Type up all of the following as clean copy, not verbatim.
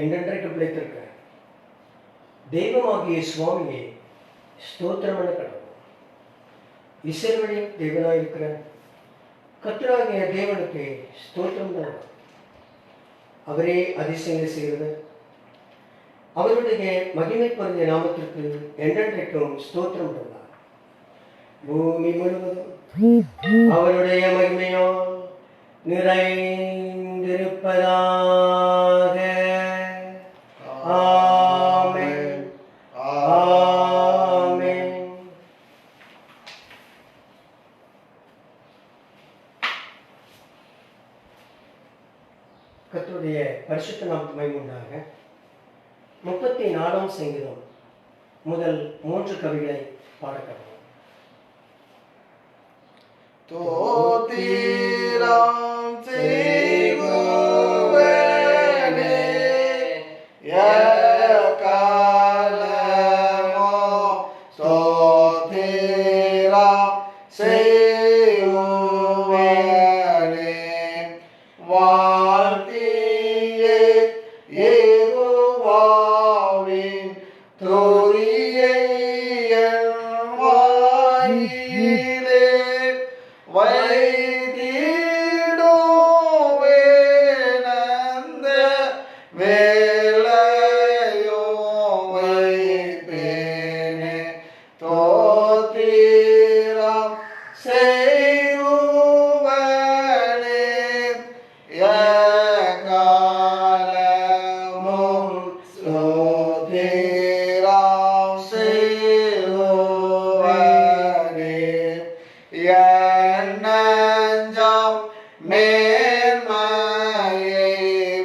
என்றென்றைக்கு பிழைத்திருக்க தெய்வமாகிய சுவாமியை ஸ்தோத்திரம் பண்ண கடவுள். இஸ்ரவேலின் தேவனாயிருக்கிற கர்த்தராகிய தேவனுக்கு ஸ்தோத்திரம் தான். அவரே அதிசயங்களை செய்கிறது. அவருடைய மகிமை பொருந்திய நாமத்திற்கு என்றென்றைக்கும் ஸ்தோத்திரம் பண்ணார். பூமி முழுவதும் அவருடைய மகிமையால் நிறைந்திருப்பதாக. ஆமென், ஆமென். கர்த்தருடைய பரிசுத்த நாமத்துக்கு மகிமை உண்டாக. 34ஆம் சங்கீதம் முதல் 3 கவிகளை பாடக்கணும். தோத்திரம் செய்குவனே எக்காலமோ ஸ்தோத்திரம் செய்குவனே வாழ்த்தியே யெகோவாவின் துதியை என் வாயிலே வைத்திடுவேனந்த வேளையோ வைப்பேனே. தோத்திரம் செய்குவனே எக்காலமும் ஸ்தோத்திரம் செய்குவனே. என் நெஞ்சம் மேன்மையை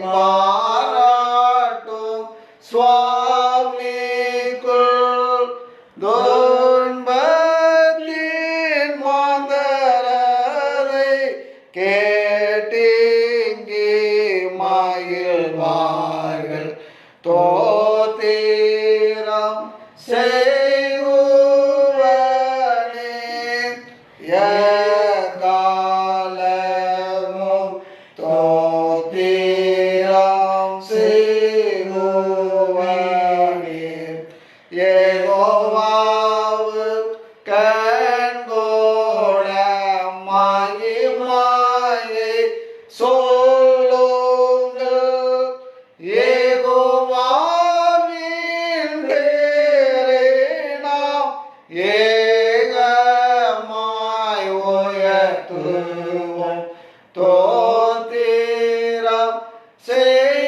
பாராட்டும் சுவாமிக்குள் துன்பத்தின் மாந்தரரை கேட்டிங்கி மகிழ்வார்கள். தோத்திரம் செய்குவனே எக்காலமும் தோத்திரம் செய்குவனே. யெகோவாவுக்கு கண்கொட மகிமையை சொல்லுங்கள். யெகோவாவின் பேரை நாம் ஏகமாய் உயர்த்துவோம். தோத்திரம் செய்குவனே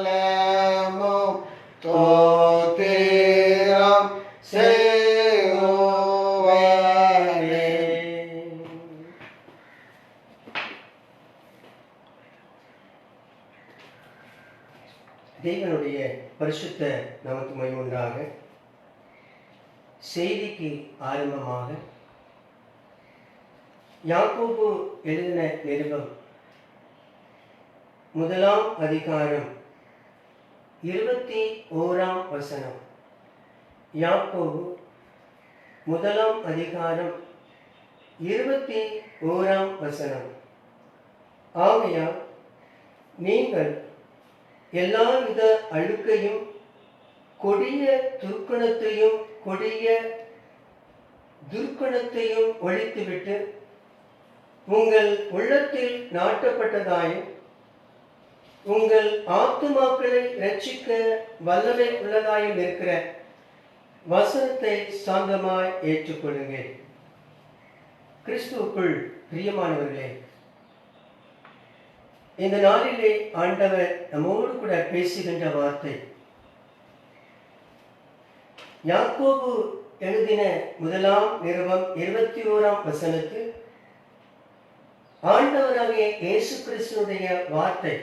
எக்காலமும் தோத்திரம் செய்குவனே. தேவனுடைய பரிசுத்த நமக்கு மகிமை உண்டாக. செய்திக்கு ஆரம்பமாக யாக்கோபு எழுதின நிருபம் 1ஆம் அதிகாரம் 21ஆம் வசனம். யாக்கோபு 1ஆம் அதிகாரம் 21ஆம் வசனம். ஆகையால் நீங்கள் எல்லாவித அழுக்கையும் கொடிய துர்க்குணத்தையும் ஒழித்துவிட்டு உங்கள் உள்ளத்தில் நாட்டப்பட்டதாயும் உங்கள் ஆத்துமாக்களை இரட்சிக்க வல்லமை உள்ளதாயும் இருக்கிற வசனத்தை சாந்தமாய் ஏற்றுக்கொள்ளுங்கள். கிறிஸ்துவுக்குள் பிரியமானவர்களே, இந்த நாளிலே ஆண்டவர் நம்மோடு கூட பேசுகின்ற வார்த்தை யாக்கோபு எழுதின 1ஆம் நிருபம் 21ஆம் வசனத்தில் ஆண்டவராகிய இயேசு கிறிஸ்துவுடைய வார்த்தை.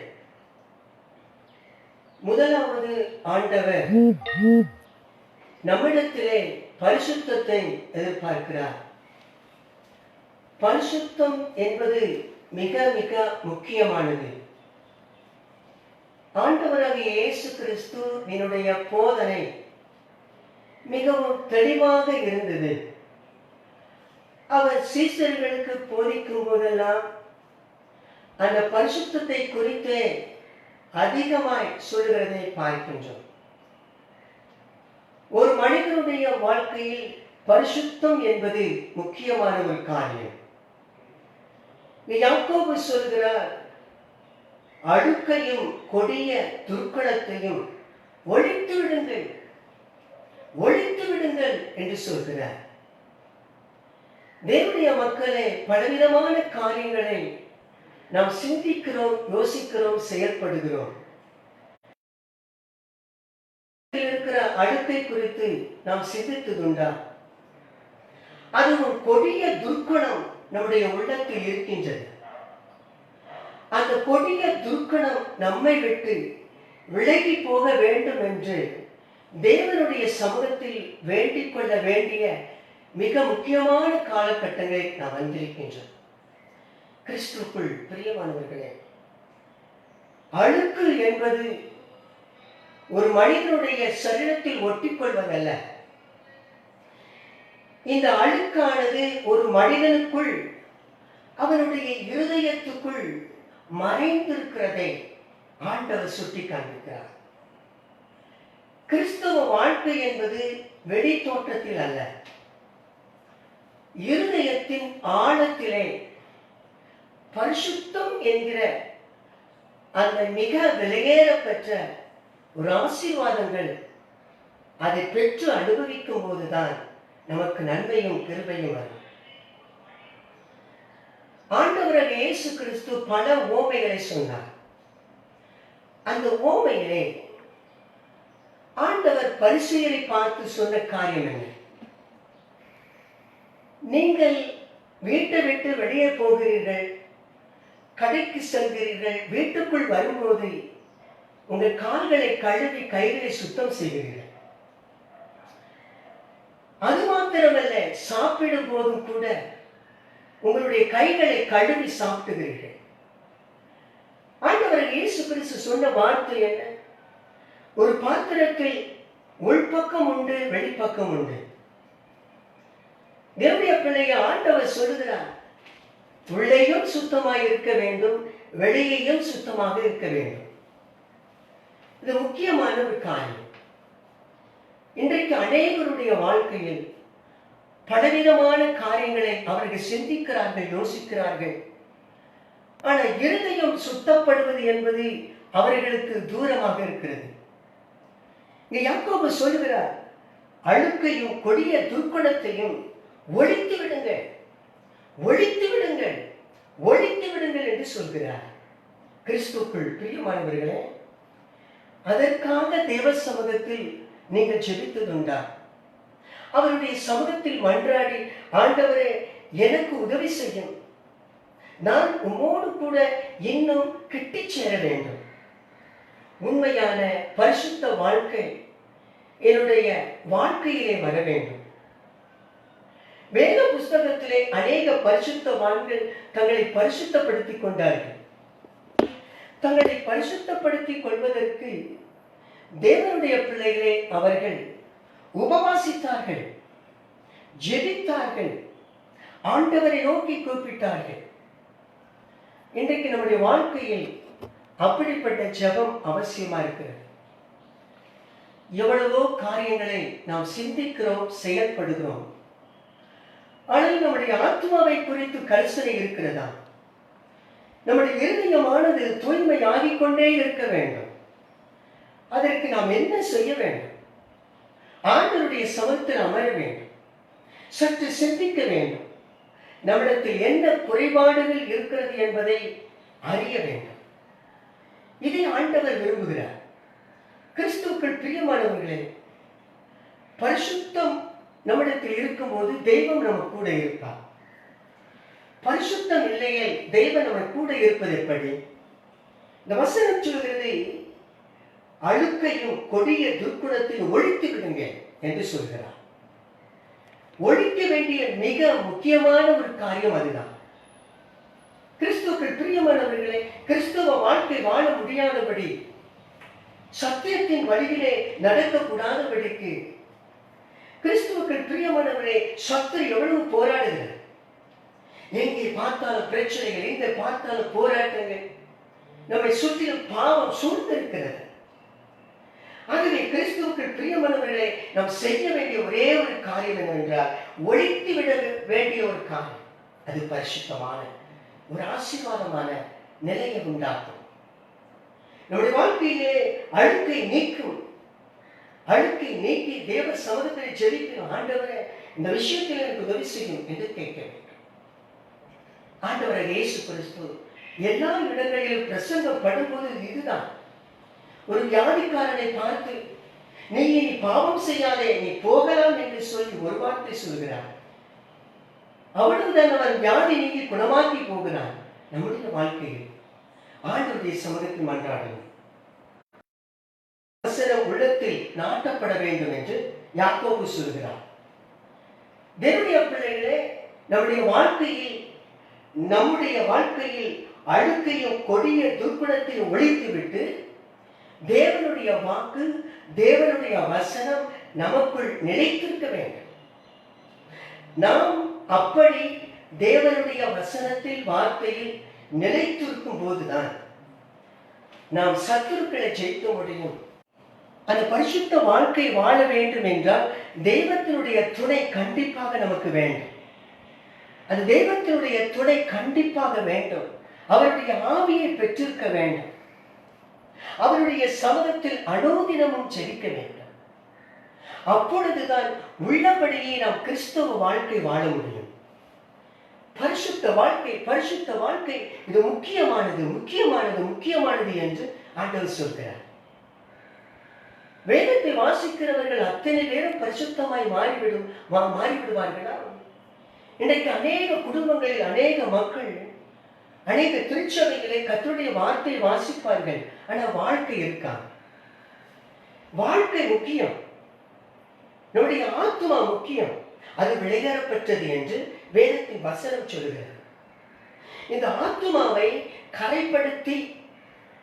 முதலாவது ஆண்டவர் நம்மிடத்திலே பரிசுத்தத்தை எதிர்பார்க்கிறார். பரிசுத்தம் என்பது மிக மிக முக்கியமானது. ஆண்டவராகிய இயேசு கிறிஸ்துவினுடைய போதனை மிகவும் தெளிவாக இருந்தது. அவர் சீசர்களுக்கு போதிக்கும் போதெல்லாம் அந்த பரிசுத்தத்தை குறித்து அதிகமாய் சொல்கிறதை பார்க்கின்றோம். ஒரு மனிதனுடைய வாழ்க்கையில் பரிசுத்தம் என்பது முக்கியமான ஒரு காரியம். யாக்கோபு சொல்கிறார், அழுக்கையும் கொடிய துர்க்கணத்தையும் ஒழித்து விடுங்கள், ஒழித்து விடுங்கள் என்று சொல்கிறார். தேவனுடைய மக்களே, பலவிதமான காரியங்களை நாம் சிந்திக்கிறோம், யோசிக்கிறோம், செயல்படுகிறோம். இருக்கிற அழுக்கை குறித்து நாம் சிந்தித்ததுண்டா? அதுவும் கொடிய துர்க்கணம் நம்முடைய உள்ளத்தில் இருக்கின்றது. அந்த கொடிய துர்க்கணம் நம்மை விட்டு விலகி போக வேண்டும் என்று தேவனுடைய சமூகத்தில் வேண்டிக் கொள்ள வேண்டிய மிக முக்கியமான காலகட்டங்களை நாம் வந்திருக்கின்றோம். கிறிஸ்துவுக்குள் பிரியமானவர்களே, அழுக்கு என்பது ஒரு மனிதனுடைய சரீரத்தில் ஒட்டிக்கொள்வதல்ல. இந்த அழுக்கானது ஒரு மனிதனுக்குள், அவனுடைய இருதயத்துக்குள் மறைந்திருக்கிறதை ஆண்டவர் சுட்டி காண்பிக்கிறார். கிறிஸ்தவ வாழ்க்கை என்பது வெளி தோற்றத்தில் அல்ல, இருதயத்தின் ஆழத்திலே பரிசுத்தம் என்கிற அந்த மிக விலையேற பெற்ற ஒரு ஆசீர்வாதங்கள் அதை பெற்று அனுபவிக்கும் போதுதான் நமக்கு நன்மையும் கிருபையும் வரும். ஆண்டவராக இயேசு கிறிஸ்து பல ஓமைகளை சொன்னார். அந்த ஓமையிலே ஆண்டவர் பரிசேயரை பார்த்து சொன்ன காரியம் என்ன? நீங்கள் வீட்டை விட்டு வெளியே போகிறீர்கள், கடைக்கு செல்கிறீர்கள், வீட்டுக்குள் வரும்போது உங்கள் கால்களை கழுவி கைகளை சுத்தம் செய்கிறீர்கள். அது மாத்திரமல்ல, சாப்பிடும் போதும் கூட உங்களுடைய கைகளை கழுவி சாப்பிடுகிறீர்கள். ஆண்டவர் இயேசு கிறிஸ்து சொன்ன வார்த்தை என்ன? ஒரு பாத்திரத்தில் உள்பக்கம் உண்டு, வெளிப்பக்கம் உண்டு. தேவனுடைய பிள்ளையை ஆண்டவர் சொல்லுகிறார், உள்ளேயும் சுத்தமாக இருக்க வேண்டும், வெளியேயும் சுத்தமாக இருக்க வேண்டும். இது முக்கியமான ஒரு காரியம். இன்றைக்கு அநேகருடைய வாழ்க்கையில் பலவிதமான காரியங்களை அவர்கள் சிந்திக்கிறார்கள், யோசிக்கிறார்கள். ஆனால் இருதயம் சுத்தப்படுவது என்பது அவர்களுக்கு தூரமாக இருக்கிறது. யாக்கோபு சொல்லுகிறார், அழுக்கையும் கொடிய துர்க்குணத்தையும் ஒழித்து விடுங்கள், ஒழித்து விடுங்கள், ஒழித்து விடுங்கள் என்று சொல்கிறார். கிறிஸ்துவுக்குள் பிரியமானவர்களே, அதற்காக தேவ சமூகத்தில் நீங்கள் ஜெபித்ததுண்டா? அவருடைய சமூகத்தில் மன்றாடி, ஆண்டவரே எனக்கு உதவி செய்யும், நான் உம்மோடு கூட இன்னும் கிட்டி சேர வேண்டும், உண்மையான பரிசுத்த வாழ்க்கை என்னுடைய வாழ்க்கையிலே வர வேண்டும். வேத புஸ்தகத்திலே அநேக பரிசுத்தவான்கள் தங்களை பரிசுத்தப்படுத்திக் கொண்டார்கள். தங்களை பரிசுத்தப்படுத்திக் கொள்வதற்கு தேவனுடைய பிள்ளைகளே அவர்கள் உபவாசித்தார்கள், ஜெபித்தார்கள், ஆண்டவரை நோக்கி கூப்பிட்டார்கள். இன்றைக்கு நம்முடைய வாழ்க்கையில் அப்படிப்பட்ட ஜெபம் அவசியமா இருக்கிறது. எவ்வளவோ காரியங்களை நாம் சிந்திக்கிறோம், செயல்படுகிறோம். ஆனால் நம்முடைய ஆத்மாவை குறித்து கரிசனை இருக்கிறதா? நம்முடைய இருதயமானது தூய்மை ஆகிக்கொண்டே இருக்க வேண்டும். அதற்கு நாம் என்ன செய்ய வேண்டும்? ஆண்டவருடைய சமூகத்தில் அமர வேண்டும், சற்று சிந்திக்க வேண்டும், நம்மிடத்தில் என்ன குறைபாடுகள் இருக்கிறது என்பதை அறிய வேண்டும். இதை ஆண்டவர் விரும்புகிறார். கிறிஸ்துவுக்குள் பிரியமானவர்களே, பரிசுத்தம் நம்மிடத்தில் இருக்கும்போது தெய்வம் நம்ம கூட இருப்பார். பரிசுத்தம் இல்லையே தெய்வம் நம்ம கூட இருப்பது எப்படி? இந்த வசனம் சொல்கிறது, அழுக்கையும் கொடிய துர்க்குணத்தில் ஒழித்து விடுங்க என்று சொல்கிறார். ஒழிக்க வேண்டிய மிக முக்கியமான ஒரு காரியம் அதுதான். கிறிஸ்துவுக்குள் பிரியமானவர்களே, கிறிஸ்துவ வாழ்க்கை வாழ முடியாதபடி, சத்தியத்தின் வழியிலே நடக்கக்கூடாதபடிக்கு கிறிஸ்துவுக்குள் பிரியமானவர்களே, சத்துரு எவ்வளவு போராடுகிறார், எங்கே பார்த்தாலும் பிரச்சனைகள், எங்கே பார்த்தாலும் போராட்டங்கள், நம்மை சுற்றிலும் பாவம் சூழ்ந்திருக்கிறது. ஆகவே கிறிஸ்துவுக்கு பிரியமானவர்களே, நாம் செய்ய வேண்டிய ஒரே ஒரு காரியம் என்னவென்றால் ஒழித்து விட வேண்டிய ஒரு காரியம். அது பரிசுத்தமான ஒரு ஆசீர்வாதமான நிலையை உண்டாக்கும். நம்முடைய வாழ்க்கையிலே அழுக்கை நீக்கும். அழுக்கை நீக்கி தேவ சமூகத்தை ஜெபிக்கணும். ஆண்டவரே, இந்த விஷயத்தில் எனக்கு உதவி செய்யும் என்று கேட்க வேண்டும். ஆண்டவராகிய இயேசு கிறிஸ்து எல்லா இடங்களிலும் பிரசங்கம் படும்போது இதுதான். ஒரு வியாதிக்காரனை பார்த்து, நீ இனி பாவம் செய்யாதே, நீ போகலாம் என்று சொல்லி ஒரு வார்த்தை சொல்கிறார். அவ்வளவுதான், அவன் வியாதி நீங்கி குணமாக்கி போகிறான். நம்முடைய வாழ்க்கையில் ஆண்டவருடைய சமூகத்தில் மன்றாடணும். வசனம் உள்ளத்தில் நாட்டப்பட வேண்டும் என்று யாக்கோபு சொல்கிறார். தேவனுடைய பிள்ளைகளே, நம்முடைய வாழ்க்கையில் அழுக்கையும் கொடிய துர்க்குணத்தையும் ஒழித்துவிட்டு தேவனுடைய வாக்கு, தேவனுடைய வசனம் நமக்குள் நிலைத்திருக்க வேண்டும். நாம் அப்படி தேவனுடைய வசனத்தில், வார்த்தையில் நிலைத்திருக்கும் போதுதான் நாம் சத்துருக்களை ஜெயிக்க முடியும். அந்த பரிசுத்த வாழ்க்கை வாழ வேண்டும் என்றால் தெய்வத்தினுடைய துணை கண்டிப்பாக நமக்கு வேண்டும். அது தெய்வத்தினுடைய துணை கண்டிப்பாக வேண்டும். அவருடைய ஆவியை பெற்றிருக்க வேண்டும். அவருடைய சமூகத்தில் அனுதினமும் ஜெபிக்க வேண்டும். அப்பொழுதுதான் உள்ளபடியே நாம் கிறிஸ்தவ வாழ்க்கை வாழ முடியும். பரிசுத்த வாழ்க்கை இது முக்கியமானது என்று ஆண்டவர் சொல்கிறார். வேதத்தை வாசிக்கிறவர்கள் அத்தனை பேரும் பரிசுத்தமாய் மாறிவிடுவார்களா? இன்றைக்கு அநேக குடும்பங்களில் அநேக மக்கள், அநேக திருச்சபைகளை கர்த்தருடைய வார்த்தை வாசிப்பார்கள், ஆனால் வாழ்க்கை இருக்காது. வாழ்க்கை முக்கியம். நம்முடைய ஆத்மா முக்கியம். அது விளையாடப்பட்டது என்று வேதத்தின் வசனம் சொல்கிறது. இந்த ஆத்மாவை கரைப்படுத்தி,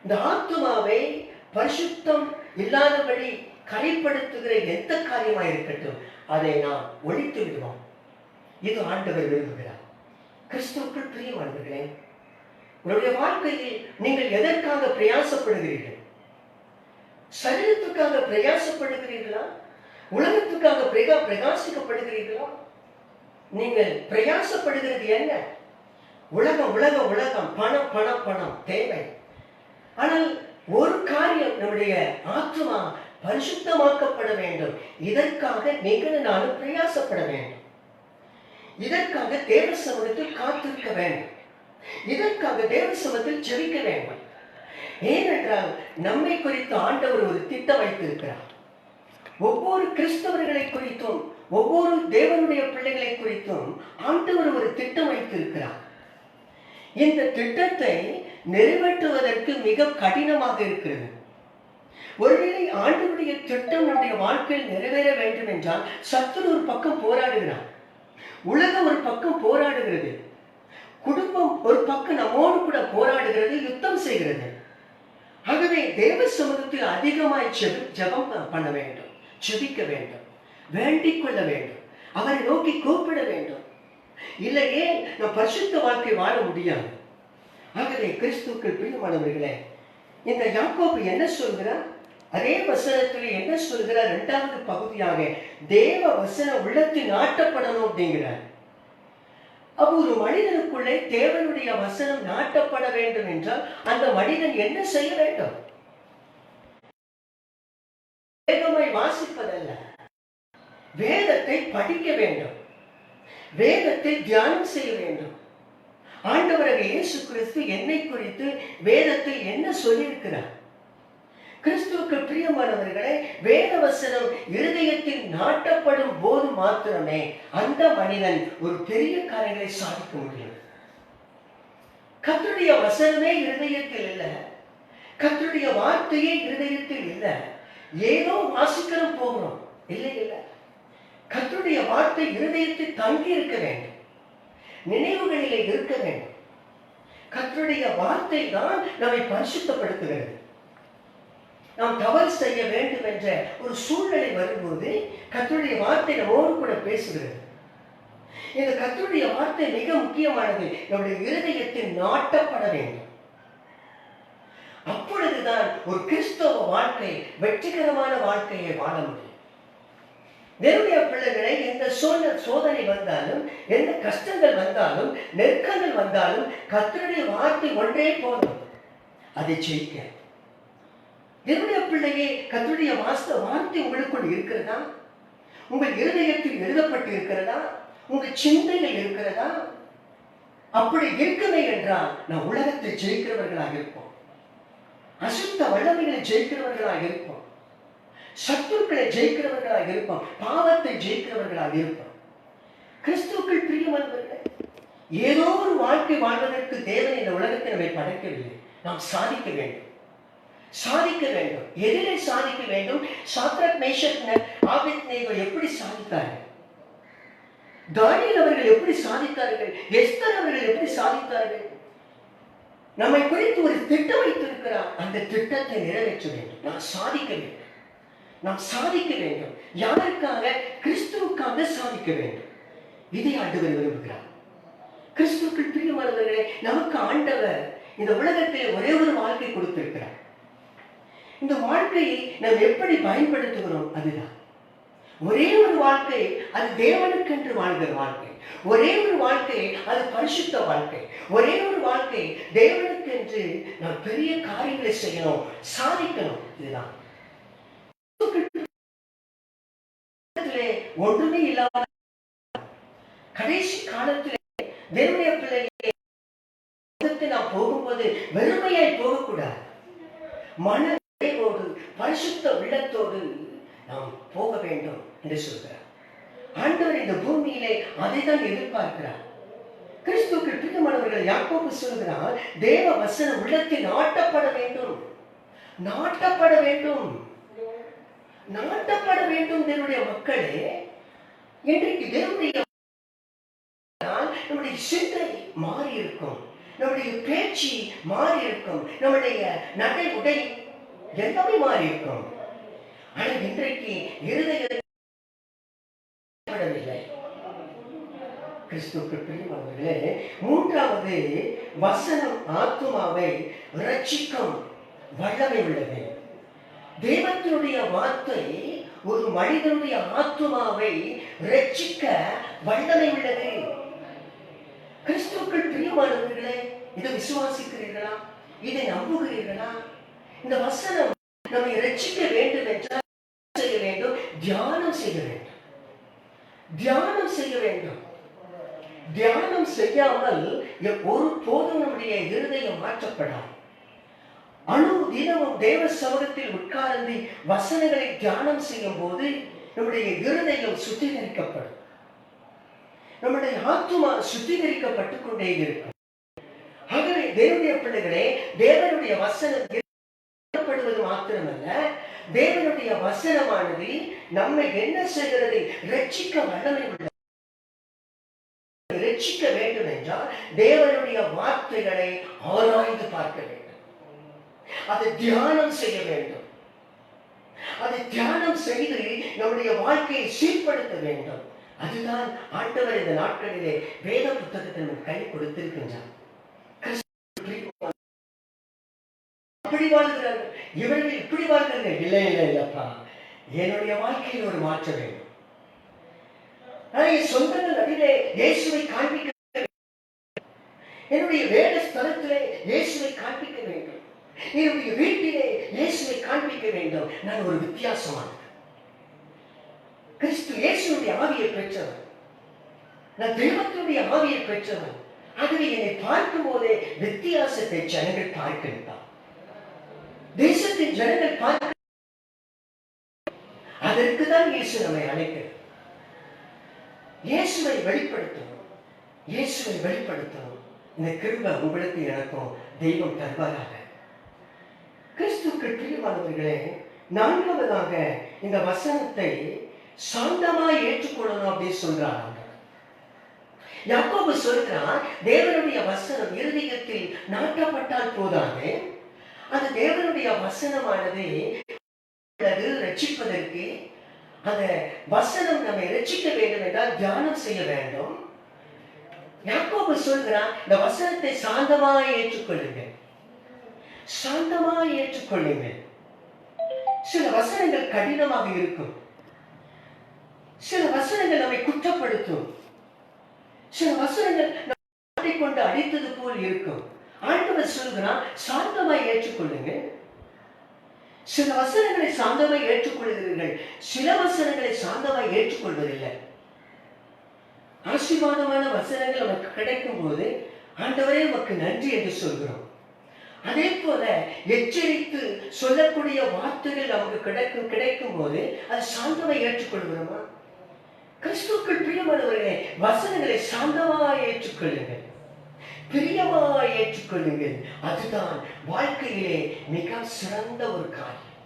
இந்த ஆத்மாவை பரிசுத்தம் இல்லாதபடி கரைப்படுத்துகிற எந்த காரியமாக இருக்கட்டும், அதை நாம் ஒழித்து விடுவோம். இது ஆண்டவர் விரும்புகிறார். கிறிஸ்துவுக்குள் பிரியமானவர்களே, உங்களுடைய வாழ்க்கையில் நீங்கள் எதற்காக பிரயாசப்படுகிறீர்கள்? சரீரத்துக்காக பிரயாசப்படுகிறீர்களா? உலகத்துக்காக பிரகாசிக்கப்படுகிறீர்களா? நீங்கள் பிரயாசப்படுகிறது என்ன? உலகம், பணம் தேவை. ஆனால் ஒரு காரியம், நம்முடைய ஆத்மா பரிசுத்தமாக்கப்பட வேண்டும். இதற்காக நீங்கள் நானும் பிரயாசப்பட வேண்டும். இதற்காக தேவ சமூகத்தில் காத்திருக்க வேண்டும். இதற்காக தேவ சமூகத்தில் ஜெபிக்க வேண்டும். ஏனென்றால் நம்மை குறித்து ஆண்டவர் ஒரு திட்டம் வைத்திருக்கிறார். ஒவ்வொரு கிறிஸ்தவர்களை குறித்தும், ஒவ்வொரு தேவனுடைய பிள்ளைகளை குறித்தும் ஆண்டவர் ஒரு திட்டம் வைத்திருக்கிறார். இந்த திட்டத்தை நிறைவேற்றுவதற்கு மிக கடினமாக இருக்கிறது. ஒருவேளை ஆண்டவருடைய திட்டம் நம்முடைய வாழ்க்கையில் நிறைவேற வேண்டும் என்றால் சத்துரு ஒரு பக்கம் போராடுகிறார், உலகம் ஒரு பக்கம் போராடுகிறது, குடும்பம் ஒரு பக்கம் நம்மோடு கூட போராடுகிறது, யுத்தம் செய்கிறது. ஆகவே தேவ சமூகத்தில் அதிகமாய் ஜெபம் பண்ண வேண்டும், ஜெபிக்க வேண்டும், வேண்டிக் கொள்ள வேண்டும், அவரை நோக்கி கூப்பிட வேண்டும். இல்லையே நாம் பரிசுத்த வாழ்க்கை வாழ முடியாது. ஆகவே கிறிஸ்துவுக்குள் பிரியமானவர்களே, இந்த யாக்கோபு என்ன சொல்கிறார்? அதே வசனத்தில் என்ன சொல்கிறார்? இரண்டாவது பகுதியாக தேவ வசனம் உள்ளத்தில் நாட்டப்படணும் அப்படிங்கிறார். அப்ப ஒரு மனிதனுக்குள்ளே தேவனுடைய வசனம் நாட்டப்பட வேண்டும் என்றால் அந்த மனிதன் என்ன செய்ய வேண்டும்? வேதமாய் வாசிப்பதல்ல, வேதத்தை படிக்க வேண்டும், வேதத்தை தியானம் செய்ய வேண்டும். ஆண்டவராகிய இயேசு கிறிஸ்து என்னை குறித்து வேதத்தில் என்ன சொல்லியிருக்கிறார்? கிறிஸ்துவுக்கு பிரியமானவர்களே, வேத வசனம் இருதயத்தில் நாட்டப்படும் போது மாத்திரமே அந்த மனிதன் ஒரு பெரிய காரியங்களை சாதிக்க முடியும். கர்த்தருடைய வசனமே இருதயத்தில் இல்லை, கர்த்தருடைய வார்த்தையே இருதயத்தில் இல்லை, ஏதோ வாசிக்கிறோம் போகிறோம், இல்லை. கர்த்தருடைய வார்த்தை இருதயத்தில் தங்கி இருக்க வேண்டும், நினைவுகளிலே இருக்க வேண்டும். கர்த்தருடைய வார்த்தை தான் நம்மை பரிசுத்தப்படுத்துகிறது. நாம் தவறு செய்ய வேண்டும் என்ற ஒரு சூழ்நிலை வரும்போது கர்த்தருடைய வார்த்தை நம்மோடு கூட பேசுகிறது. இந்த கர்த்தருடைய வார்த்தை மிக முக்கியமானது. நம்முடைய இருதயத்தில் நாட்டப்பட வேண்டும். அப்பொழுதுதான் ஒரு கிறிஸ்தவ வாழ்க்கை வெற்றிகரமான வாழ்க்கையை வாழ முடியும். தேவனுடைய பிள்ளைகளை எந்த சோதனை வந்தாலும், எந்த கஷ்டங்கள் வந்தாலும், நெருக்கங்கள் வந்தாலும், கர்த்தருடைய வார்த்தை ஒன்றே போதும் அதை ஜெயிக்க. தேவனுடைய பிள்ளையே, கர்த்தருடைய வார்த்தை உங்களுக்குள் இருக்கிறதா? உங்கள் இருதயத்தில் எழுதப்பட்டு இருக்கிறதா? உங்கள் சிந்தையில் இருக்கிறதா? அப்படி இருக்கவே என்றால் நாம் உலகத்தை ஜெயிக்கிறவர்களாக இருப்போம். அசுத்த வல்லமைகளை ஜெயிக்கிறவர்களாக இருப்போம். சத்துருக்களை ஜெயிக்கிறவர்களாக இருப்போம். பாவத்தை ஜெயிக்கிறவர்களாக இருப்போம். கிறிஸ்துவுக்குள் பிரியமானவர்களே, ஏதோ ஒரு வாழ்க்கை வாழ்வதற்கு தேவன் இந்த உலகத்தை நம்மை படைக்கவில்லை. நாம் சாதிக்க வேண்டும். சாதிக்க வேண்டும். எதிலே சாதிக்க வேண்டும்? சாத்ராக், மேஷக், ஆபேத்நேகோ எப்படி சாதித்தார்கள்? தானியேல் அவர்கள் எப்படி சாதித்தார்கள்? எஸ்தர் அவர்கள் எப்படி சாதித்தார்கள்? நம்மை குறித்து ஒரு திட்டம் வைத்திருக்கிறார். அந்த திட்டத்தை நிறைவேற்ற வேண்டும். நாம் சாதிக்க வேண்டும். நாம் சாதிக்க வேண்டும். யாருக்காக? கிறிஸ்துவுக்காக சாதிக்க வேண்டும். இதை ஆண்டவர் விரும்புகிறார். கிறிஸ்துவுக்குள் பிரியமானவர்களே, நமக்கு ஆண்டவர் இந்த உலகத்தில் ஒரே ஒரு வாழ்க்கை கொடுத்திருக்கிறார். இந்த வாழ்க்கையை நாம் எப்படி பயன்படுத்துகிறோம்? அதுதான் ஒரே ஒரு வாழ்க்கை. அது தேவனுக்கென்று வாழ்கிற வாழ்க்கை. ஒரே ஒரு வாழ்க்கை, அது பரிசுத்த வாழ்க்கை. ஒரே ஒரு வாழ்க்கை, தேவனுக்கென்று நாம் பெரிய காரியங்களை செய்யணும், சாதிக்கணும். இதுதான் ஒன்றுமே இல்லாத கடைசி காலத்திலே தேவனுடைய பிள்ளைகளை நாம் போகும்போது வெறுமையாய் போகக்கூடாது. மனதோடு பரிசுத்த உள்ளத்தோடு நாம் போக வேண்டும் என்று சொல்கிறார் ஆண்டவர். இந்த பூமியிலே அதைதான் எதிர்பார்க்கிறார். கிறிஸ்துவுக்குள் பிரியமானவர்கள், யாக்கோபு சொல்கிறார், தேவ வசனம் உள்ளத்தில் நாட்டப்பட வேண்டும். நாட்டப்பட வேண்டும். நாட்டப்பட வேண்டும். தேவனுடைய மக்களே, இன்றைக்கு தேவனுடைய நம்முடைய சிந்தை மாறி இருக்கும். நம்முடைய பேச்சு மாறி இருக்கும். நம்முடைய நடை உடை எல்லாமே மாறி இருக்கும். ஆனால் இன்றைக்கு இருதயப்படவில்லை. கிறிஸ்துவுக்கு பிரியமானவர்களே, மூன்றாவது, வசனம் ஆத்துமாவை ரட்சிக்கும் வல்லமை உள்ளது. தேவனுடைய வார்த்தை ஒரு மனிதனுடைய ஆத்துமாவை ரட்சிக்க வல்லமை உள்ளது. கிறிஸ்துவுக்குள் பிரியமானவர்களே, இதை விசுவாசிக்கிறீர்களா? இதை நம்புகிறீர்களா? இந்த வசனம் நம்மை ரட்சிக்க வேண்டும் என்றால் செய்ய வேண்டும், தியானம் செய்ய வேண்டும். தியானம் செய்ய வேண்டும். தியானம் செய்யாமல் ஒரு போதும் நம்முடைய இருதயம் மாற்றப்படாது. தினமும் தேவ சமூகத்தில் உட்கார்ந்து வசனங்களை தியானம் செய்யும் போது நம்முடைய இருதயம் சுத்திகரிக்கப்படும். நம்முடைய ஆத்துமா சுத்திகரிக்கப்பட்டுக் கொண்டே இருக்கும். ஆகவே தேவனுடைய பிள்ளைகளே, தேவனுடைய வசனம் மாத்திரமல்ல, தேவனுடைய வசனமானது நம்மை என்ன செய்கிறது? ரட்சிக்க வல்லமை உள்ளது. ரட்சிக்க வேண்டும் என்றால் தேவனுடைய வார்த்தைகளை ஆராய்ந்து பார்க்க வேண்டும். அதை தியானம் செய்ய வேண்டும். அதை தியானம் செய்து நம்முடைய வாழ்க்கையை சீர்படுத்த வேண்டும். அதுதான் ஆண்டவர் இந்த நாட்களிலே வேத புத்தகத்தை நமக்கு கை கொடுத்திருக்கின்றார். அப்படி வாழ்கிறார்கள், இவர்கள் இப்படி வாழ்கிறார்கள். இல்லை இல்லை இல்லப்பா, என்னுடைய வாழ்க்கையில் ஒரு மாற்றம் வேண்டும். சொந்தங்கள் நடுவே இயேசுவை காண்பிக்க, என்னுடைய வேத ஸ்தலத்திலே இயேசுவை காண்பிக்க வேண்டும். என்னுடைய வீட்டிலே இயேசுவை காண்பிக்க வேண்டும். நான் ஒரு வித்தியாசமானவன். கிறிஸ்து இயேசுடைய ஆவியை பெற்றவன். நான் தெய்வத்தினுடைய ஆவியை பெற்றவன். ஆகவே என்னை பார்க்கும் போதே வித்தியாசத்தை ஜனங்கள் பார்க்கின்றார். தேசத்தின் ஜனங்கள் பார்க்க, அதற்கு தான் இயேசு நம்மை அழைக்கிறார். இயேசுவை வெளிப்படுத்தணும். இயேசுவை வெளிப்படுத்தணும். இந்த கிருபை உங்களுக்கு எனக்கும் தெய்வம் தருவாராக. கிறிஸ்துவுக்குள் பிரியமானவர்களே, நான்காவதாக இந்த வசனத்தை சாந்தமாய் ஏற்றுக்கொள்ளணும் அப்படின்னு சொல்றாங்க. யாக்கோபு சொல்கிறார், தேவனுடைய வசனம் இருதயத்தில் நாட்டப்பட்டால் போதாது, அந்த தேவனுடைய வசனமானது ரட்சிப்பதற்கு, அந்த வசனம் நம்மை ரட்சிக்க வேண்டும் என்றால் தியானம் செய்ய வேண்டும். யாக்கோபு சொல்கிறான், இந்த வசனத்தை சாந்தமாய் ஏற்றுக்கொள்ளுங்கள், சாந்தமாய் ஏற்றுக்கொள்ளுங்கள். சில வசனங்கள் கடினமாக இருக்கும், சில வசனங்கள் நம்மை குற்றப்படுத்தும், சில வசனங்கள் நம்மை கொண்டு அடித்தது போல் இருக்கும். ஆண்டவர் சொல்கிறான், சாந்தமாய் ஏற்றுக்கொள்ளுங்கள். சில வசனங்களை சாந்தமாய் ஏற்றுக்கொள்கிறீர்கள், சில வசனங்களை சாந்தமாய் ஏற்றுக்கொள்வதில்லை. ஆசீர்வாதமான வசனங்கள் நமக்கு கிடைக்கும் போது ஆண்டவரே உமக்கு நன்றி என்று சொல்கிறோம். அதே போல எச்சரித்து சொல்லக்கூடிய வார்த்தைகள் நமக்கு கிடைக்கும் போது அது சாந்தமாய் ஏற்றுக்கொள்கிறோமா? கிறிஸ்துவுக்குள் பிரியமானவர்களே, வசனங்களை சாந்தமாய் ஏற்றுக்கொள்ளுங்கள், பிரியமாய் ஏற்றுக்கொள்ளுங்கள். அதுதான் வாழ்க்கையிலே மிக சிறந்த ஒரு காரியம்.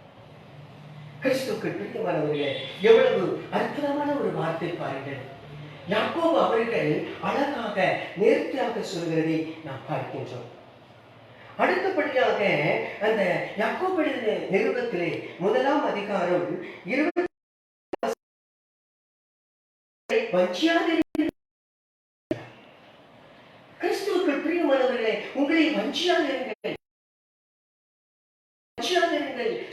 கிறிஸ்துவுக்குள் பிரியமானவர்களே, எவ்வளவு அற்புதமான ஒரு வார்த்தை பாருங்கள். யாக்கோபு அவர்கள் அழகாக நேர்த்தியாக சொல்கிறதை நாம் பார்க்கின்றோம். அடுத்தபடியாக அந்த யாக்கோபு எழுதின நிருபத்திலே 1ஆம் அதிகாரம் 20 கிறிஸ்துவுக்குள் பிரியமானவர்களே, உங்களை வஞ்சியாதிருங்கள்.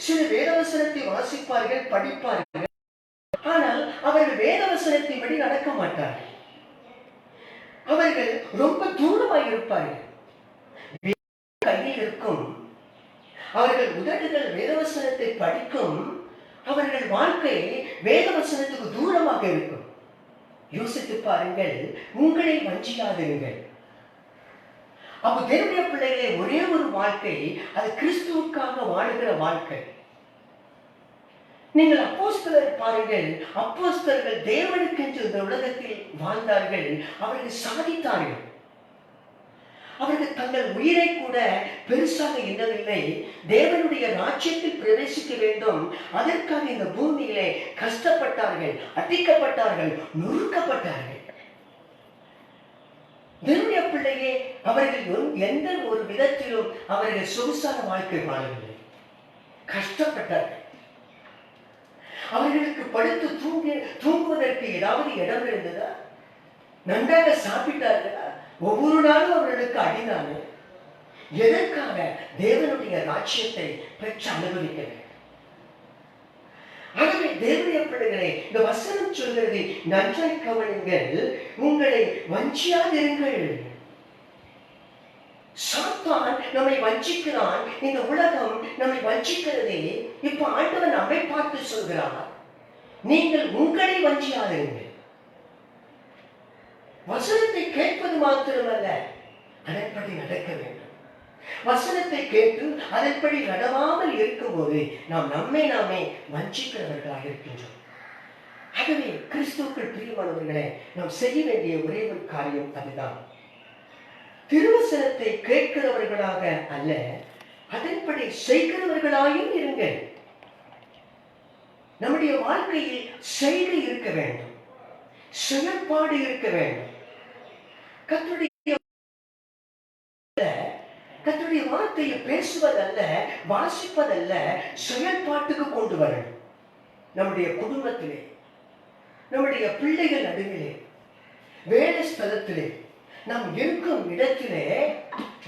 சில வேதவசனத்தை வாசிப்பார்கள், படிப்பார்கள், ஆனால் அவர்கள் வேதவசனத்தின் படி நடக்க மாட்டார்கள். அவர்கள் ரொம்ப தூரமாக இருப்பார்கள். கையில் இருக்கும், அவர்கள் உதடுகள் வேதவசனத்தை படிக்கும், அவர்கள் வாழ்க்கை வேதவசனத்துக்கு தூரமாக இருக்கும். யோசித்து பாருங்கள், உங்களை வஞ்சியாதிருங்கள். அப்ப தேவனுடைய பிள்ளைகளே, ஒரே ஒரு வாழ்க்கை, அது கிறிஸ்துவுக்காக வாழுகிற வாழ்க்கை. நீங்கள் அப்போஸ்தலர் பாருங்கள், அப்போஸ்தலர்கள் தேவனுக்கென்று இந்த உலகத்தில் வாழ்ந்தார்கள், அவர்கள் சாதித்தார்கள். அவர்கள் தங்கள் உயிரை கூட பெருசாக எண்ணவில்லை. தேவனுடைய ராஜ்யத்தில் பிரவேசிக்க வேண்டும், அதற்காக இந்த பூமியிலே கஷ்டப்பட்டார்கள், அடிக்கப்பட்டார்கள், நொறுக்கப்பட்டார்கள். தேவனுடைய பிள்ளையே, அவர்கள் எந்த ஒரு விதத்திலும் அவர்கள் சொகுசான வாழ்க்கை வாழவில்லை, கஷ்டப்பட்டார்கள். அவர்களுக்கு படுத்து தூங்குவதற்கு ஏதாவது இடம் இருந்ததா? நன்றாக சாப்பிட்டார்களா? ஒவ்வொரு நாளும் அவர்களுக்கு அடினாங்க. எதற்காக? தேவனுடைய ராஜ்யத்தை பெற்று அனுபவிக்க வேண்டும். ஆகவே தேவனுடைய பிள்ளைகளை, இந்த வசனம் சொல்கிறது, நன்றாய் கவனிங்கள், உங்களை வஞ்சியாதிருங்கள். சாத்தான் நம்மை வஞ்சிக்கிறான், இந்த உலகம் நம்மை வஞ்சிக்கிறதே. இப்ப ஆண்டவர் நம்மை பார்த்து சொல்கிறார், நீங்கள் உங்களை வஞ்சியாதிருங்கள். வசனத்தை கேட்பது மாத்திரமல்ல, அதன்படி நடக்க வேண்டும். வசனத்தை கேட்டு அதன்படி நடவாமல் இருக்கும்போது நாம் நாமே வஞ்சிக்கிறவர்களாக இருக்கின்றோம். ஆகவே கிறிஸ்துவுக்குள் பிரியமானவர்களே, நாம் செய்ய வேண்டிய ஒரே ஒரு காரியம் அதுதான். திருவசனத்தை கேட்கிறவர்களாக அல்ல, அதன்படி செய்கிறவர்களாயும் இருங்கள். நம்முடைய வாழ்க்கையில் செய்கை இருக்க வேண்டும், செயல்பாடு இருக்க வேண்டும். கர்த்தருடைய வார்த்தையை பேசுவதல்ல, வாசிப்பதல்ல, செயல்பாட்டுக்கு கொண்டு வரணும். நம்முடைய குடும்பத்திலே, நம்முடைய பிள்ளைகள் நடுவிலே, வேலை ஸ்தலத்திலே, நாம் இருக்கும் இடத்திலே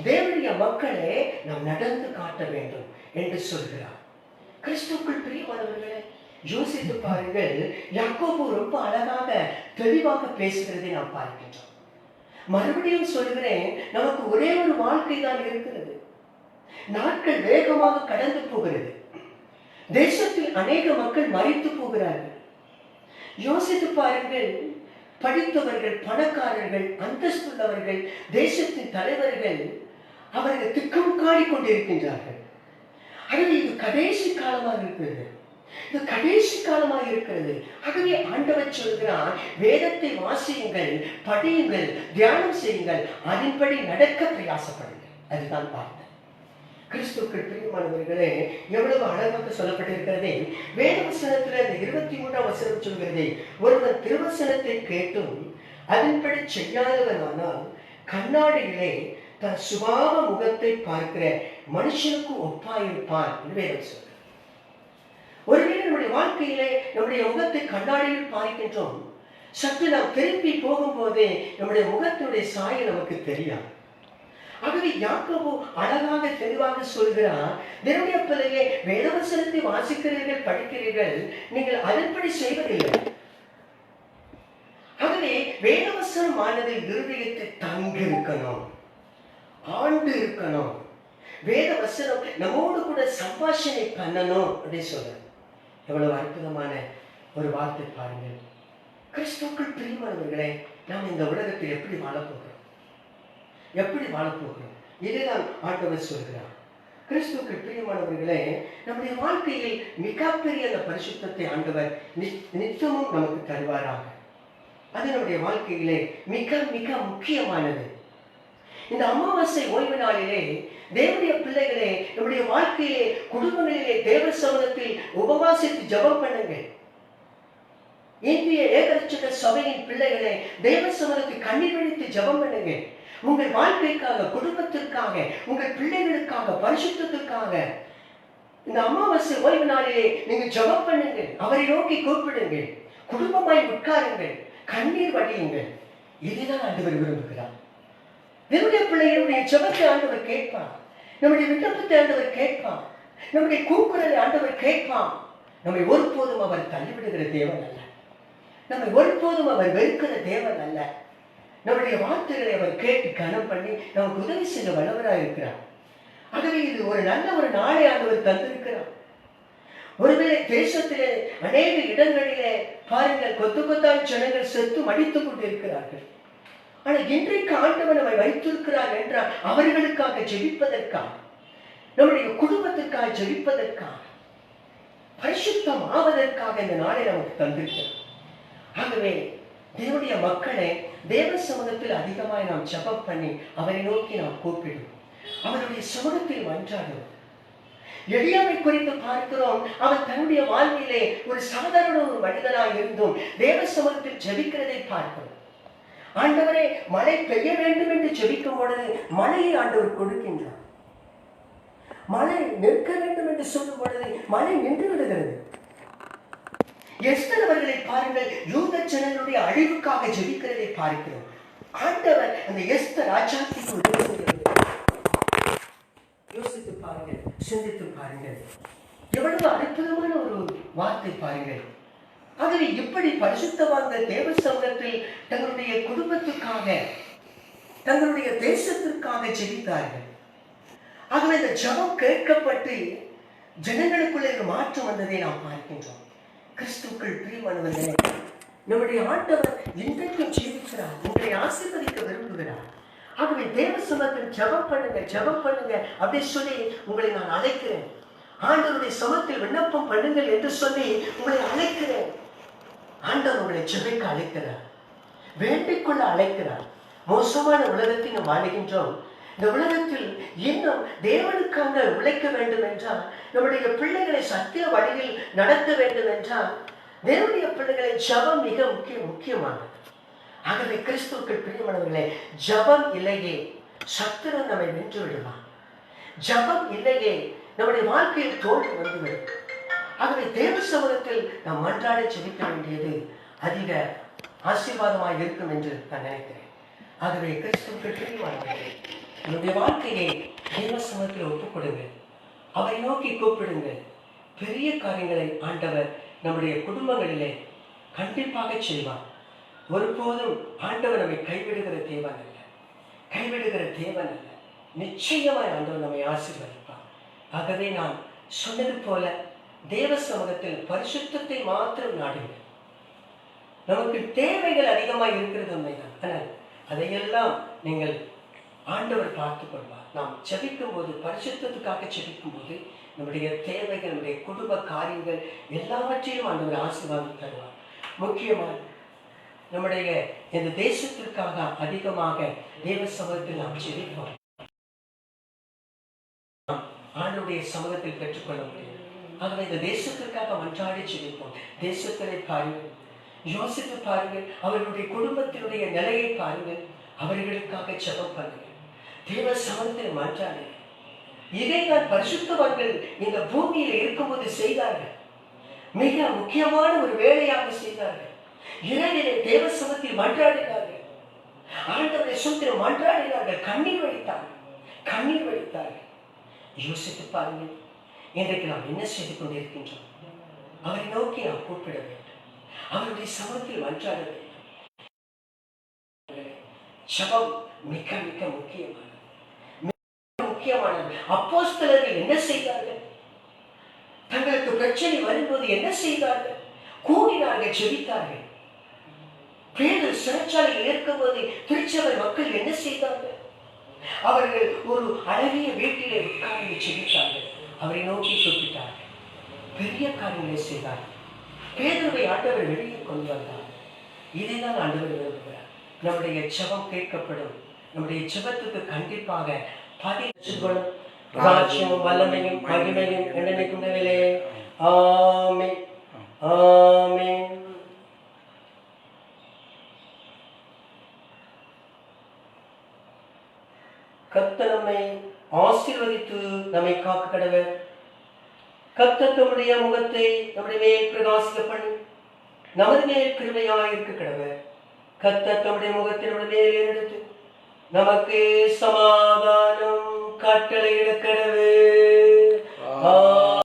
தேவனுடைய மக்களே நாம் நடந்து காட்ட வேண்டும் என்று சொல்கிறார். கிறிஸ்துவுக்குள் பிரியமானவர்களே, யோசித்து பாருங்கள். யாக்கோபு ரொம்ப அழகாக தெளிவாக பேசுகிறதை நாம் பார்க்கின்றோம். மறுபடியும் சொல்கிறேன், நமக்கு ஒரே ஒரு வாழ்க்கை தான் இருக்கிறது. நாட்கள் வேகமாக கடந்து போகிறது. தேசத்தில் அநேக மக்கள் மரித்து போகிறார்கள். யோசித்து பாருங்கள். படித்தவர்கள், பணக்காரர்கள், அந்தஸ்துள்ளவர்கள், தேசத்தின் தலைவர்கள், அவர்கள் திக்குமுக்காடி கொண்டிருக்கின்றார்கள். ஆகவே இது கடைசி காலமாக இருக்கிறது, இது கடைசி காலமாக இருக்கிறது. ஆகவே ஆண்டவர் சொல்கிறார், வேதத்தை வாசியுங்கள், படியுங்கள், தியானம் செய்யுங்கள், அதன்படி நடக்க பிரயாசப்படுங்கள். அதுதான் வார்த்தை. கிறிஸ்துவுக்குள் பிரியமானவர்களே, எவ்வளவு அழகாக சொல்லப்பட்டிருக்கிறதே. வேதவசனத்தில் இந்த 23ஆம் வசனம் சொல்கிறதே, ஒருவன் திருவசனத்தை கேட்டும் அதன்படி செய்யாதவனானால் கண்ணாடியிலே தன் சுபாவ முகத்தை பார்க்கிற மனுஷனுக்கு ஒப்பாயிருப்பான் என்று வேதம் சொல்கிறார். ஒருவேளை நம்முடைய வாழ்க்கையிலே நம்முடைய முகத்தை கண்ணாடியில் பார்க்கின்றோம். சற்று நாம் திருப்பி போகும்போதே நம்முடைய முகத்தினுடைய சாயம் நமக்கு தெரியாது. ஆகவே யாக்கோபு அழகாக தெளிவாக சொல்கிறார், தேவனுடைய பிள்ளையே, வேதவசனத்தை வாசிக்கிறீர்கள், படிக்கிறீர்கள், நீங்கள் அதன்படி செய்வதில்லை. ஆகவே வேதவசனமானது இருதயத்தில் தங்கி இருக்கணும், ஆண்டு இருக்கணும். வேத வசனம் நம்மோடு கூட சம்பாஷணை பண்ணணும் அப்படின்னு சொல்றார். எவ்வளவு அற்புதமான ஒரு வார்த்தை பாருங்கள். கிறிஸ்துவுக்குள் பிரியமானவர்களே, நாம் இந்த உலகத்தில் எப்படி வாழப்போகிறோம், எப்படி வாழப்போகிறோம்? இதுதான் ஆண்டவர் சொல்கிறார். கிறிஸ்துவுக்குள் பிரியமானவர்களே, நம்முடைய வாழ்க்கையில் மிகப்பெரிய அந்த பரிசுத்தத்தை ஆண்டவர் நித்தமும் நமக்கு தருவாராக. அது நம்முடைய வாழ்க்கையிலே மிக மிக முக்கியமானது. இந்த அமாவாசை ஓய்வு நாளிலே தேவனுடைய பிள்ளைகளே, நம்முடைய வாழ்க்கையிலே, குடும்பங்களிலே தேவ சமூகத்தில் உபவாசித்து ஜெபம் பண்ணுங்கள். இந்திய ஏகரட்சக சபையின் பிள்ளைகளே, தேவ சமூகத்தில் கண்ணீர் வடித்து ஜெபம் பண்ணுங்கள். உங்கள் வாழ்க்கைக்காக, குடும்பத்திற்காக, உங்கள் பிள்ளைகளுக்காக, பரிசுத்தத்திற்காக இந்த அமாவாசை ஓய்வு நாளிலே நீங்கள் ஜெபம் பண்ணுங்கள். அவரை நோக்கி கூப்பிடுங்கள். குடும்பமாய் உட்காருங்கள், கண்ணீர் வடியுங்கள். இதுதான் ஆண்டவர் விரும்புகிறார். நம்முடைய பிள்ளைகளுடைய ஜெபத்தை ஆண்டவர் கேட்பார். நம்முடைய விண்ணப்பத்தை ஆண்டவர் கேட்பார். நம்முடைய கூக்குரலை ஆண்டவர் கேட்பார். நம்மை ஒருபோதும் அவர் தள்ளிவிடுகிற தேவன் அல்ல. நம்மை ஒருபோதும் அவர் வெறுக்கிற தேவன் அல்ல. நம்முடைய வார்த்தைகளை அவர் கேட்டு கனம் பண்ணி நமக்கு உதவி செய்ய வல்லவராக இருக்கிறார். ஆகவே இது ஒரு நல்ல ஒரு நாளை ஆண்டவர் தந்திருக்கிறார். ஒருவேளை தேசத்திலே அநேக இடங்களிலே பாருங்கள், கொத்து கொத்தாய் ஜனங்கள் செத்து மடித்துக் கொண்டிருக்கிறார்கள். ஆனால் இன்றைக்கு ஆண்டவர் நம்மை வைத்திருக்கிறார் என்றால் அவர்களுக்காக ஜெபிப்பதற்காக, நம்முடைய குடும்பத்திற்காக ஜெபிப்பதற்காக, பரிசுத்தம் ஆவதற்காக இந்த நாளை நமக்கு தந்திருக்கிறார். ஆகவே தேவனுடைய மக்களை தேவ சமூகத்தில் அதிகமாய் நாம் ஜெபம் பண்ணி அவரை நோக்கி நாம் கூப்பிடுவோம். அவருடைய சமூகத்தில் மன்றாடுவோம். எலியாவை குறித்து பார்க்கிறோம். அவர் தன்னுடைய வாழ்விலே ஒரு சாதாரண ஒரு மனிதனாய் இருந்தும் தேவ சமூகத்தில் ஜெபிக்கிறதை பார்க்கிறோம். ஆண்டவரே, மழை பெய்ய வேண்டும் என்று ஜெபிக்கும் பொழுது மழையை ஆண்டவர் கொடுக்கின்றார். மழை நிற்க வேண்டும் என்று சொல்லும் பொழுது மழை நின்று விடுகிறது. எஸ்தர் அவர்களை பாருங்கள், யூத ஜனங்களுடைய அழிவுக்காக ஜெபிக்கிறதை பார்க்கிறோம். ஆண்டவர் அந்த எஸ்தர் ராஜாத்திற்கு உதவி செய்கிறது. யோசித்து பாருங்கள், சிந்தித்து பாருங்கள், எவ்வளவு அற்புதமான ஒரு வார்த்தை பாருங்கள். ஆகவே இப்படி பரிசுத்தவான்கள் தேவ சமூகத்தில் தங்களுடைய குடும்பத்துக்காக, தங்களுடைய தேசத்திற்காக ஜெபித்தார்கள். ஆகவே இந்த ஜெபம் கேட்கப்பட்டு ஜனங்களுக்குள்ளே ஒரு மாற்றம் வந்ததை நாம் பார்க்கின்றோம். கிறிஸ்துவுக்குள் பிரியமானவர்களே, நம்முடைய ஆண்டவர் இன்றைக்கும் ஜீவிக்கிறார், உங்களை ஆசீர்வதிக்க விரும்புகிறார். ஆகவே தேவ சமூகத்தில் ஜெபம் பண்ணுங்க, ஜெபம் பண்ணுங்க அப்படி சொல்லி உங்களை நான் அழைக்கிறேன். ஆண்டவருடைய சமூகத்தில் விண்ணப்பம் பண்ணுங்கள் என்று சொல்லி உங்களை அழைக்கிறேன். ஆண்டவர் உங்களை ஜெபிக்க அழைக்கிறார், வேண்டிக் கொள்ள அழைக்கிறார். மோசமான உலகத்தில் நாம் வாழுகின்றோம். இந்த உலகத்தில் இன்னும் தேவனுக்காக உழைக்க வேண்டும் என்றால், நம்முடைய பிள்ளைகளை சத்திய வழியில் நடத்த வேண்டும் என்றால், தேவனுடைய பிள்ளைகளை ஜெபம் மிக முக்கியமானது. ஆகவே கிறிஸ்துவுக்குள் பிரியமானவர்களே, ஜெபம் இல்லையே சத்துரு நம்மை வென்று விடுவான். ஜெபம் இல்லையே நம்முடைய வாழ்க்கையில் தோல்வி வந்துவிடும். ஆகவே தேவ சமூகத்தில் நாம் மன்றாட ஜெபிக்க வேண்டியது அதிக ஆசீர்வாதமாக இருக்கும் என்று நான் நினைக்கிறேன். ஆகவே கிறிஸ்துவுக்குள் பிரியமானவர்களே, நம்முடைய வாழ்க்கையை தேவ சமூகத்தில் ஒப்புக் கொடுங்கள், அவரை நோக்கி கூப்பிடுங்கள். பெரிய காரியங்களை ஆண்டவர் நம்முடைய குடும்பங்களிலே கண்டிப்பாக செய்வார். ஒருபோதும் ஆண்டவர் நம்மை கைவிடுகிற தேவன் அல்ல, கைவிடுகிற தேவன் அல்ல. நிச்சயமாய் ஆண்டவர் நம்மை ஆசீர்வதிப்பார். ஆகவே நான் சொன்னது போல தேவ சமூகத்தில் பரிசுத்தத்தை மாத்திரம் நாடுங்கள். நமக்கு தேவைகள் அதிகமாக இருக்கிறது உண்மைதான், ஆனால் அதையெல்லாம் நீங்கள் ஆண்டவர் பார்த்துக் கொள்வார். நாம் ஜெபிக்கும் போது, பரிசுத்தத்துக்காக ஜெபிக்கும் போது, நம்முடைய தேவைகள், நம்முடைய குடும்ப காரியங்கள் எல்லாவற்றையும் ஆண்டவர் ஆசீர்வாதம் தருவார். முக்கியமாக நம்முடைய இந்த தேசத்திற்காக அதிகமாக தேவ சமூகத்தில் நாம் ஜெபிப்போம். ஆண்டவருடைய சமூகத்தில் பெற்றுக்கொள்ள முடியும். ஆகவே இந்த தேசத்திற்காக மன்றாடி ஜெபிப்போம். தேசத்திலே பாருங்கள், யோசித்து பாருங்கள், அவர்களுடைய குடும்பத்தினுடைய நிலையை பாருங்கள், அவர்களுக்காக ஜெபம் பண்ணுங்கள், தேவ சமூகத்தில் மன்றாடுங்கள். இதை நான் பரிசுத்தவான்கள் இந்த பூமியில் இருக்கும்போது செய்தார்கள். மிக முக்கியமான ஒரு வேலையாக செய்தார்கள். இரவிலே தேவ சமூகத்தில் மன்றாடினார்கள். ஆண்டவரை சுத்திரம் மன்றாடினார்கள். கண்ணீர் வடித்தார்கள். யோசித்து பாருங்கள், இன்றைக்கு நாம் என்ன செய்து கொண்டிருக்கின்றோம்? அவரை நோக்கி நாம் கூப்பிட வேண்டும். அவருடைய சமூகத்தில் மன்றாட வேண்டும். ஜெபம் மிக மிக முக்கியமானது. அப்போஸ்தலர்கள் என்ன செய்தார்கள்? தங்களுக்கு பிரச்சனை வரும்போது என்ன செய்தார்கள்? கூடினார்கள், ஜெபித்தார்கள். பேதுரு சிறைச்சாலையில் இருக்கும்போது திருச்சபை மக்கள் என்ன செய்தார்கள்? அவர்கள் ஒரு அழகிய வீட்டிலே உட்கார்ந்து ஜெபித்தார்கள். அவரை நோக்கி கூப்பிட்டார்கள். பெரிய காரியங்களை செய்தார்கள். பேதுருவை ஆண்டவர் வெளியே கொண்டு வந்தார். இதைதான் ஆண்டவர் விரும்புகிறார். நம்முடைய ஜெபம் கேட்கப்படும். நம்முடைய ஜெபத்துக்கு கண்டிப்பாக ராஜ்யமும் வல்லமையும் மகிமையும் என்றென்றைக்குமே. ஆமென், ஆமென். கர்த்தர் நம்மை ஆசீர்வதித்து நம்மை காக்க கடவர். கர்த்தர் தம்முடைய முகத்தை நம்முடைய மேல் பிரகாசிக்க பண்ணி நமது மேல் கிருபையாயிருக்க கடவர். கர்த்தர் தம்முடைய முகத்தை நம்முடைய மேல் எடுத்து நமக்கு சமாதானம் கட்டளையிட கடவர்.